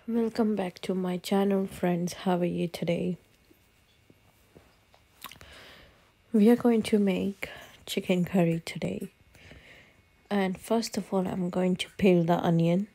Welcome back to my channel, friends. How are you today? We are going to make chicken curry today. And first of all, I'm going to peel the onion.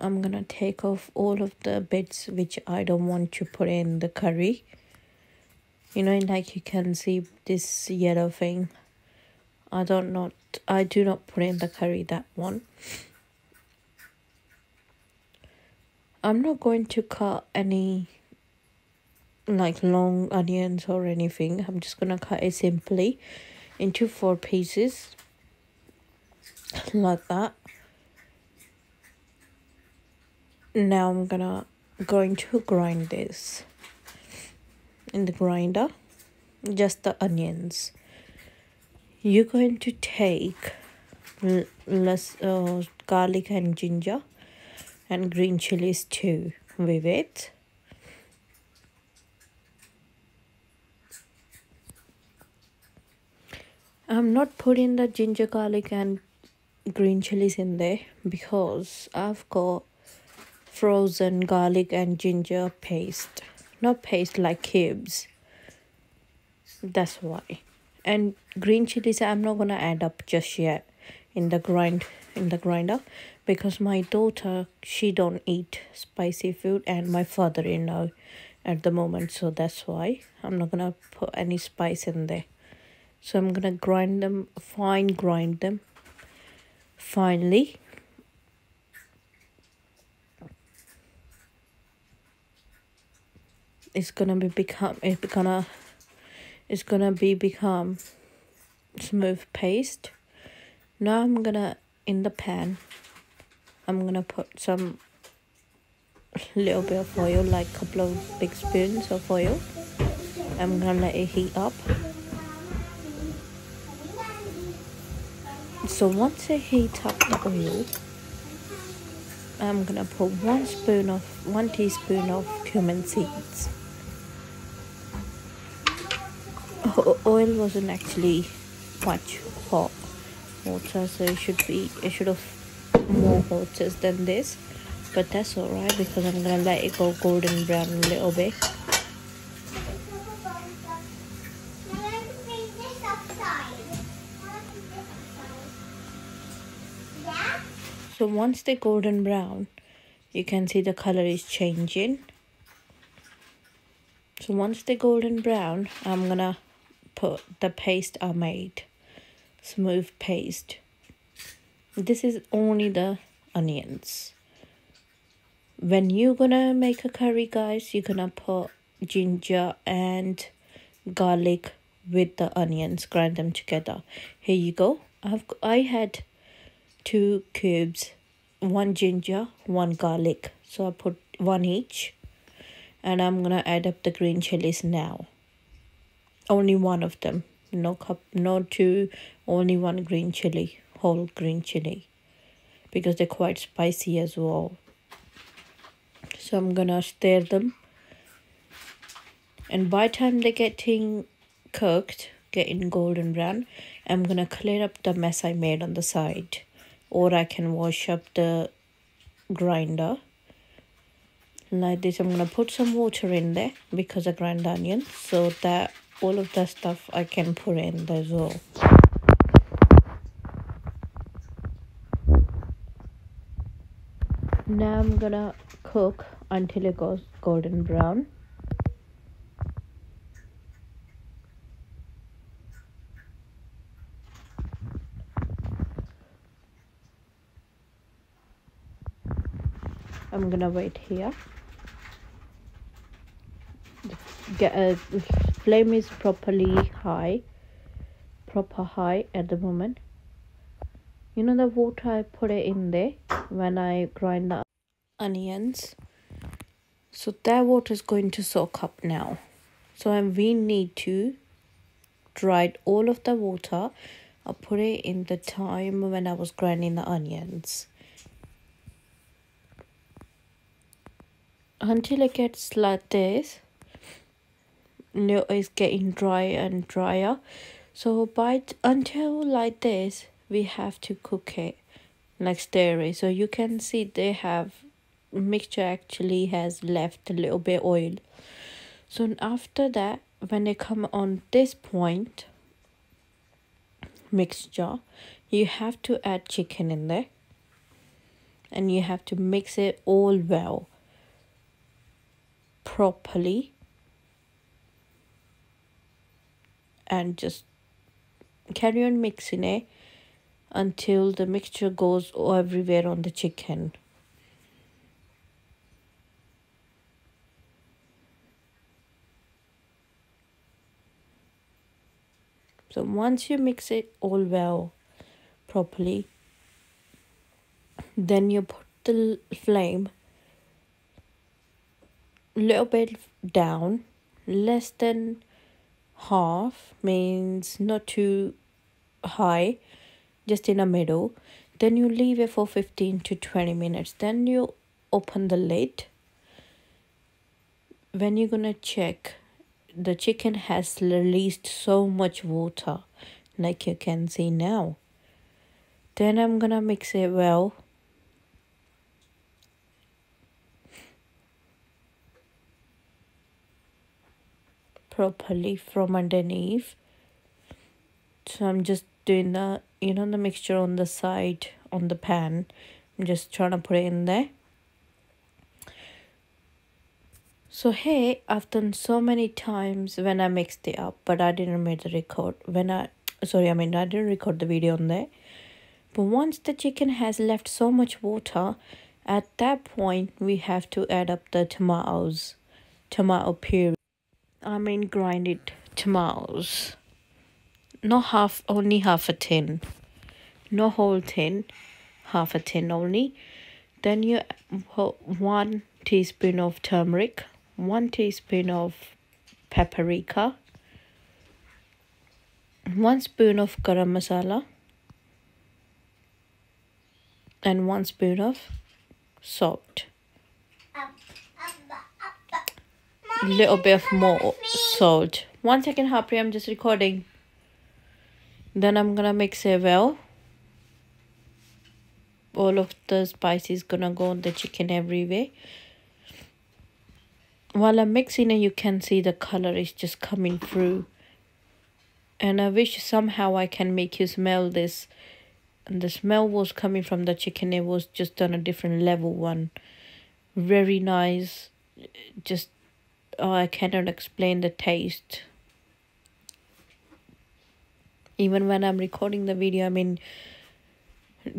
I'm gonna take off all of the bits which I don't want to put in the curry. Like you can see this yellow thing. I do not put in the curry, that one. I'm not going to cut any like long onions or anything. I'm just gonna cut it simply into 4 pieces like that. Now I'm going to grind this in the grinder, just the onions. You're going to take less garlic and ginger and green chilies too with it. I'm not putting the ginger, garlic and green chilies in there because I've got frozen garlic and ginger paste, not paste, like cubes. That's why. And green chilies I'm not gonna add up just yet in the grinder because my daughter, she don't eat spicy food, and my father-in-law at the moment, so that's why I'm not gonna put any spice in there. So I'm gonna grind them finely. It's gonna become smooth paste. Now I'm gonna, in the pan, I'm gonna put some little bit of oil, like a couple of big spoons of oil. I'm gonna let it heat up. So once it heats up the oil, I'm gonna put 1 teaspoon of cumin seeds. Oil wasn't actually much hot water, so it should have more hotter than this, but that's alright because I'm gonna let it go golden brown a little bit. So once they're golden brown, you can see the color is changing. So once they're golden brown, I'm gonna put the paste I made, smooth paste. This is only the onions. When you're gonna make a curry, guys, you're gonna put ginger and garlic with the onions, grind them together. Here you go. I had 2 cubes, 1 ginger, 1 garlic, so I put 1 each, and I'm gonna add up the green chilies now. Only 1 of them, no 2, only 1 green chili, whole green chili, because they're quite spicy as well. So I'm gonna stir them, and by the time they're getting cooked, getting golden brown, I'm gonna clear up the mess I made on the side, or I can wash up the grinder like this. I'm gonna put some water in there because I grind onions, so that all of the stuff I can put in there as well. Now I'm gonna cook until it goes golden brown. I'm gonna wait here. Flame is proper high at the moment. The water I put it in there when I grind the onions, so that water is going to soak up now. So we need to dry all of the water. I put it in the time when I was grinding the onions until it gets like this. It's getting drier and drier, so until like this we have to cook it like stirring. So you can see they have mixture actually has left a little bit oil. So after that, when they come on this point mixture, you have to add chicken in there, and you have to mix it all well properly, and just carry on mixing it until the mixture goes everywhere on the chicken. So once you mix it all well properly, then you put the flame a little bit down, less than half, means not too high, just in the middle. Then you leave it for 15 to 20 minutes. Then you open the lid. When you're gonna check, the chicken has released so much water, like you can see now. Then I'm gonna mix it well. Properly from underneath. So I'm just doing the, the mixture on the side on the pan. I'm just trying to put it in there. So here I've done so many times when I mixed it up, but I didn't make the record I didn't record the video on there. But once the chicken has left so much water, at that point we have to add up the tomato puree. Grinded tomatoes. Not half, only half a tin. No whole tin, half a tin only. Then you put 1 teaspoon of turmeric, 1 teaspoon of paprika, 1 spoon of garam masala, and 1 spoon of salt. A little bit of more salt. 1 second, Happy, I'm just recording. Then I'm gonna mix it well. All of the spices gonna go on the chicken everywhere. While I'm mixing it, you can see the color is just coming through. And I wish somehow I can make you smell this. And the smell was coming from the chicken. It was just on a different level one. Very nice. Just, I cannot explain the taste. Even when I'm recording the video,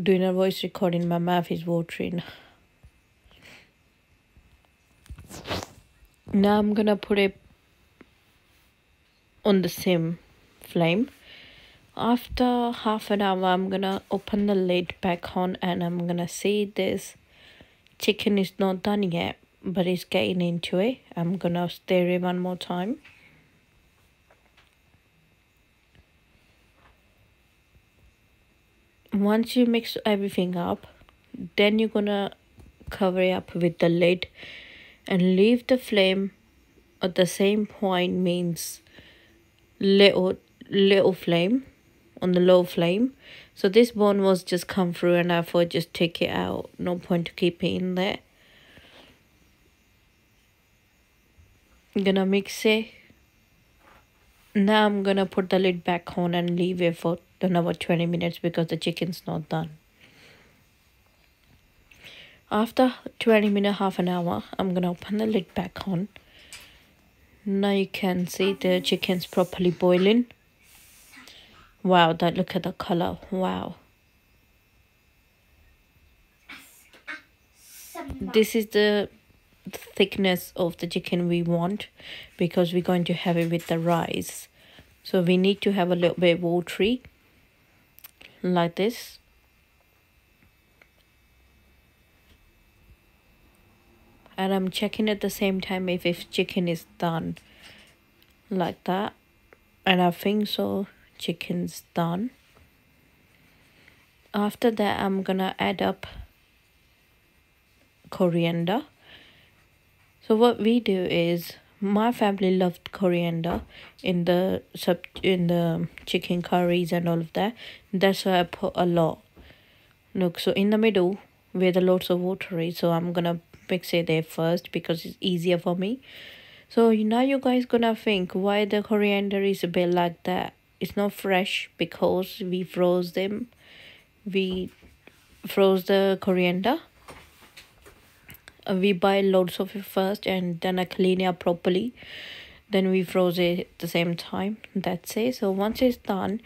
doing a voice recording, my mouth is watering. Now I'm gonna put it on the same flame. After half an hour, I'm gonna open the lid back on, and I'm gonna see this chicken is not done yet, but it's getting into it. I'm gonna stir it one more time. Once you mix everything up, then you're gonna cover it up with the lid and leave the flame at the same point, means little flame, on the low flame. So this bone was just come through, and I thought just take it out, no point to keep it in there. I'm gonna mix it. Now I'm gonna put the lid back on and leave it for another 20 minutes because the chicken's not done. After 20 minutes, half an hour, I'm gonna open the lid back on. Now you can see the chicken's properly boiling. Wow, look at the color. Wow. This is the thickness of the chicken we want, because we're going to have it with the rice. So we need to have a little bit watery, like this. And I'm checking at the same time if chicken is done, like that. And I think so, chicken's done. After that, I'm gonna add up coriander. So what we do is, my family loved coriander in the chicken curries and all of that. That's why I put a lot. Look, so in the middle where the lots of water is, so I'm gonna mix it there first because it's easier for me. So now you guys gonna think why the coriander is a bit like that. It's not fresh because we froze them. We froze the coriander. We buy loads of it first and then I clean it up properly. Then we froze it at the same time. That's it. So once it's done,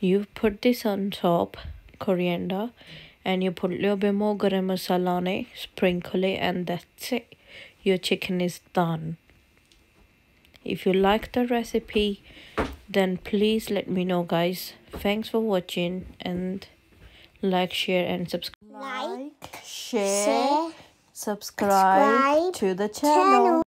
you put this on top, coriander, and you put a little bit more garam masala on it, sprinkle it, and that's it. Your chicken is done. If you like the recipe, then please let me know, guys. Thanks for watching, and like, share, and subscribe. Like, Share, share, subscribe to the channel.